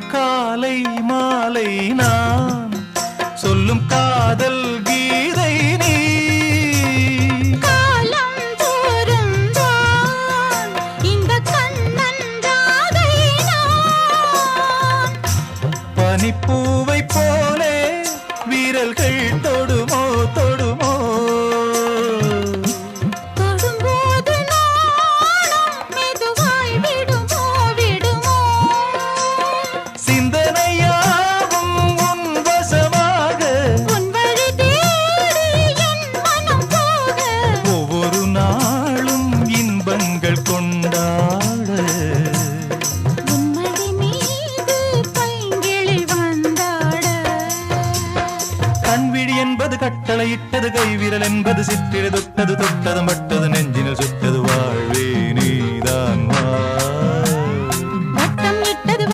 காலை மாலை நான் சொல்லும் காதல் கீதை நீ காலம் தோறும் தான் இந்த கண்ணன் ராதை நான் பனிப்பூவை போலே வீரல்கள் தொடுமோ தொடுமோ தொடும்போது நாணம் மெதுவாய் விடுமோ விடுமோ சிந்தனையாவும் உன் வசமாக உன் வழி தேடி என் மனம் போக ஒவ்வொரு நாளும் இன்பங்கள் கொண்டாட உன்மடி மீது பைங்கிளி வந்தாட கண்விழி என்பது கட்டளையிட்டது கைவிரல் என்பது சிற்றிடு தொட்டது தொட்டது மட்டும்